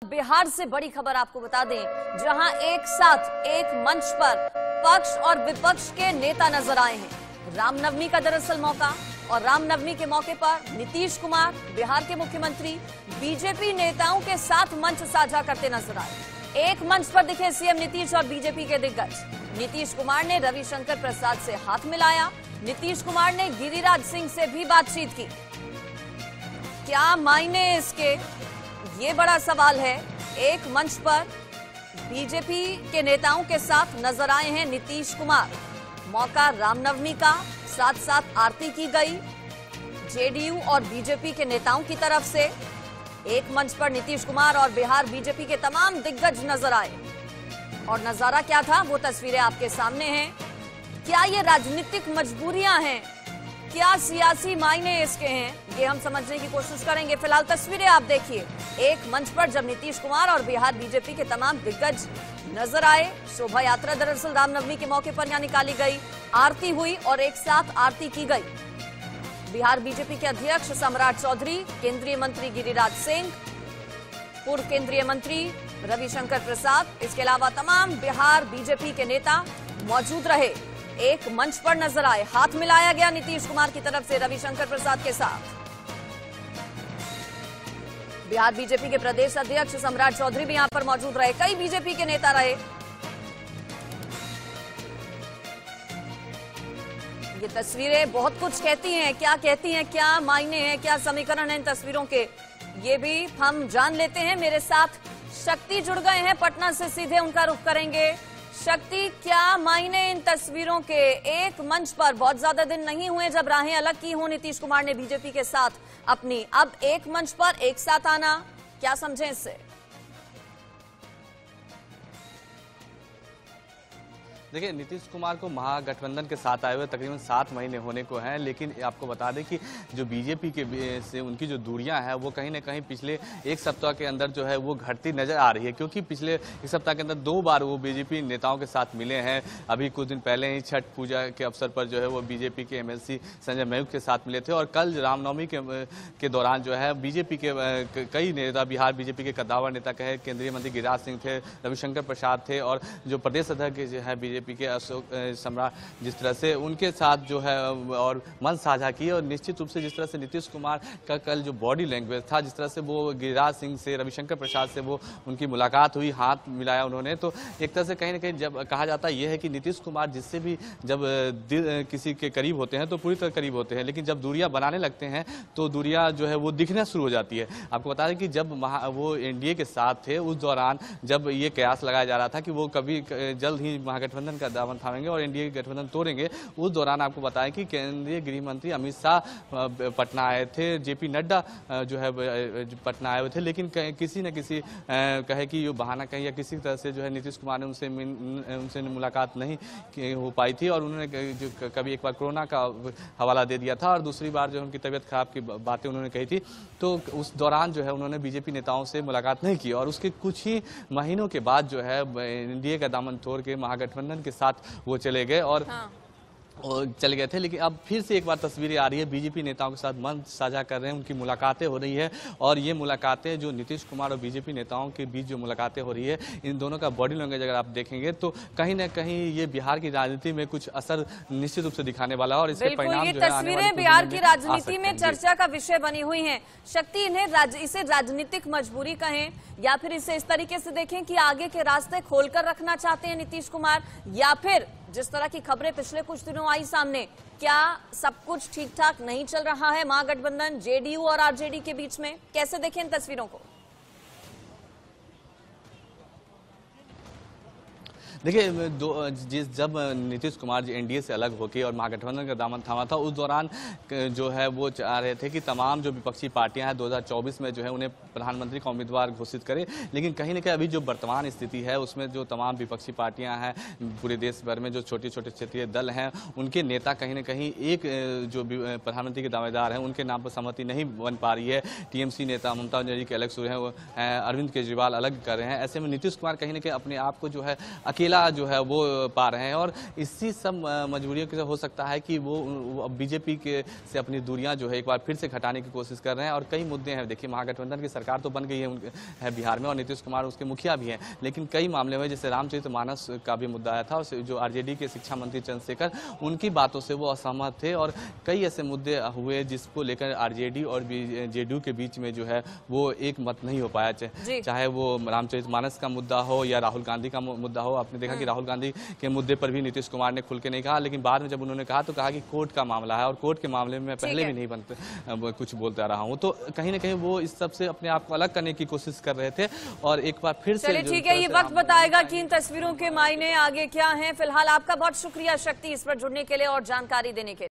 बिहार से बड़ी खबर आपको बता दें, जहां एक साथ एक मंच पर पक्ष और विपक्ष के नेता नजर आए हैं। रामनवमी का दरअसल मौका, और रामनवमी के मौके पर नीतीश कुमार बिहार के मुख्यमंत्री बीजेपी नेताओं के साथ मंच साझा करते नजर आए। एक मंच पर दिखे सीएम नीतीश और बीजेपी के दिग्गज। नीतीश कुमार ने रविशंकर प्रसाद से हाथ मिलाया। नीतीश कुमार ने गिरिराज सिंह से भी बातचीत की। क्या मायने इसके, ये बड़ा सवाल है। एक मंच पर बीजेपी के नेताओं के साथ नजर आए हैं नीतीश कुमार। मौका रामनवमी का, साथ साथ आरती की गई जेडीयू और बीजेपी के नेताओं की तरफ से। एक मंच पर नीतीश कुमार और बिहार बीजेपी के तमाम दिग्गज नजर आए। और नजारा क्या था, वो तस्वीरें आपके सामने हैं। क्या ये राजनीतिक मजबूरियां हैं, क्या सियासी मायने इसके हैं, ये हम समझने की कोशिश करेंगे। फिलहाल तस्वीरें आप देखिए। एक मंच पर जब नीतीश कुमार और बिहार बीजेपी के तमाम दिग्गज नजर आए। शोभा यात्रा दरअसल रामनवमी के मौके पर यहां निकाली गई, आरती हुई और एक साथ आरती की गई। बिहार बीजेपी के अध्यक्ष सम्राट चौधरी, केंद्रीय मंत्री गिरिराज सिंह, पूर्व केंद्रीय मंत्री रविशंकर प्रसाद, इसके अलावा तमाम बिहार बीजेपी के नेता मौजूद रहे। एक मंच पर नजर आए, हाथ मिलाया गया नीतीश कुमार की तरफ से रविशंकर प्रसाद के साथ। बिहार बीजेपी के प्रदेश अध्यक्ष सम्राट चौधरी भी यहां पर मौजूद रहे। कई बीजेपी के नेता रहे। ये तस्वीरें बहुत कुछ कहती हैं। क्या कहती हैं, क्या मायने हैं, क्या समीकरण है इन तस्वीरों के, ये भी हम जान लेते हैं। मेरे साथ शक्ति जुड़ गए हैं पटना से, सीधे उनका रुख करेंगे। शक्ति, क्या मायने इन तस्वीरों के। एक मंच पर, बहुत ज्यादा दिन नहीं हुए जब राहें अलग की हों नीतीश कुमार ने बीजेपी के साथ अपनी, अब एक मंच पर एक साथ आना, क्या समझें इससे? देखिए, नीतीश कुमार को महागठबंधन के साथ आए हुए तकरीबन 7 महीने होने को हैं, लेकिन आपको बता दें कि जो बीजेपी के से उनकी जो दूरियां हैं वो कहीं ना कहीं पिछले एक सप्ताह के अंदर जो है वो घटती नजर आ रही है। क्योंकि पिछले एक सप्ताह के अंदर 2 बार वो बीजेपी नेताओं के साथ मिले हैं। अभी कुछ दिन पहले ही छठ पूजा के अवसर पर जो है वो बीजेपी के एमएलसी संजय मयूख के साथ मिले थे। और कल रामनवमी के दौरान जो है बीजेपी के कई नेता, बिहार बीजेपी के कद्दावर नेता कहे, केंद्रीय मंत्री गिरिराज सिंह थे, रविशंकर प्रसाद थे, और जो प्रदेश अध्यक्ष जो है बीजेपी के अशोक सम्राट, जिस तरह से उनके साथ जो है और मन साझा किए। और निश्चित रूप से जिस तरह से नीतीश कुमार का कल जो बॉडी लैंग्वेज था, जिस तरह से वो गिरिराज सिंह से, रविशंकर प्रसाद से वो उनकी मुलाकात हुई, हाथ मिलाया उन्होंने, तो एक तरह से कहीं ना कहीं जब कहा जाता यह है कि नीतीश कुमार जिससे भी जब किसी के करीब होते हैं तो पूरी तरह करीब होते हैं, लेकिन जब दूरियां बनाने लगते हैं तो दूरियां जो है वो दिखना शुरू हो जाती है। आपको बता दें कि जब वो एनडीए के साथ थे, उस दौरान जब ये कयास लगाया जा रहा था कि वो कभी जल्द ही महागठबंधन का दामन थामेंगे और एनडीए गठबंधन तोड़ेंगे, उस दौरान आपको बताया कि केंद्रीय गृह मंत्री अमित शाह पटना आए थे, जेपी नड्डा जो है पटना आए हुए थे, लेकिन किसी न किसी कहे कि ये बहाना कहीं या किसी तरह से जो है नीतीश कुमार ने उनसे मुलाकात नहीं हो पाई थी। और उन्होंने जो कभी एक बार कोरोना का हवाला दे दिया था और दूसरी बार जो उनकी तबीयत खराब की बातें उन्होंने कही थी, तो उस दौरान जो है उन्होंने बीजेपी नेताओं से मुलाकात नहीं की। और उसके कुछ ही महीनों के बाद जो है एनडीए का दामन तोड़ के महागठबंधन के साथ वो चले गए और चले गए थे। लेकिन अब फिर से एक बार तस्वीरें आ रही है, बीजेपी नेताओं के साथ मंच साझा कर रहे हैं, उनकी मुलाकातें हो रही है। और ये मुलाकातें जो नीतीश कुमार और बीजेपी नेताओं के बीच जो मुलाकातें हो रही है, इन दोनों का बॉडी लैंग्वेज अगर आप देखेंगे तो कहीं ना कहीं ये बिहार की राजनीति में कुछ असर निश्चित रूप से दिखाने वाला है। और इसके परिणाम ये तस्वीरें बिहार की राजनीति में चर्चा का विषय बनी हुई है। शक्ति, इसे राजनीतिक मजबूरी कहें या फिर इसे इस तरीके से देखें कि आगे के रास्ते खोलकर रखना चाहते हैं नीतीश कुमार, या फिर जिस तरह की खबरें पिछले कुछ दिनों आई सामने, क्या सब कुछ ठीक ठाक नहीं चल रहा है महागठबंधन जेडीयू और आरजेडी के बीच में? कैसे देखें इन तस्वीरों को? देखिए, जब नीतीश कुमार जी एनडीए से अलग होकर और महागठबंधन का दामन थामा था, उस दौरान जो है वो चाह रहे थे कि तमाम जो विपक्षी पार्टियां हैं 2024 में जो है उन्हें प्रधानमंत्री का उम्मीदवार घोषित करें। लेकिन कहीं ना कहीं अभी जो वर्तमान स्थिति है उसमें जो तमाम विपक्षी पार्टियां हैं पूरे देश भर में, जो छोटे छोटे क्षेत्रीय दल हैं, उनके नेता कहीं ना कहीं एक जो प्रधानमंत्री के दावेदार हैं उनके नाम पर सहमति नहीं बन पा रही है। टीएमसी नेता ममता बनर्जी के अलग सुर हैं, अरविंद केजरीवाल अलग कर रहे हैं। ऐसे में नीतीश कुमार कहीं ना कहीं अपने आप को जो है अकेला अकेला जो है वो पा रहे हैं। और इसी सब मजबूरियों के हो सकता है कि वो बीजेपी के से अपनी दूरियां जो है एक बार फिर से घटाने की कोशिश कर रहे हैं। और कई मुद्दे हैं, देखिए महागठबंधन की सरकार तो बन गई है बिहार में और नीतीश कुमार उसके मुखिया भी हैं, लेकिन कई मामले हुए जैसे रामचरितमानस का भी मुद्दा आया था, जो आरजेडी के शिक्षा मंत्री चंद्रशेखर, उनकी बातों से वो असहमत थे। और कई ऐसे मुद्दे हुए जिसको लेकर आरजेडी और जेडीयू के बीच में जो है वो एक मत नहीं हो पाया, चाहे वो रामचरितमानस का मुद्दा हो या राहुल गांधी का मुद्दा हो। आपने देखा कि राहुल गांधी के मुद्दे पर भी नीतीश कुमार ने खुल के नहीं कहा, लेकिन बाद में जब उन्होंने कहा तो कहा कि कोर्ट का मामला है और कोर्ट के मामले में मैं पहले भी नहीं कुछ बोलता रहा हूं। तो कहीं ना कहीं वो इस सब से अपने आप को अलग करने की कोशिश कर रहे थे और एक बार फिर से। चलिए ठीक है, ये वक्त बताएगा कि इन तस्वीरों के मायने आगे क्या हैं। फिलहाल आपका बहुत शुक्रिया शक्ति, इस पर जुड़ने के लिए और जानकारी देने के लिए।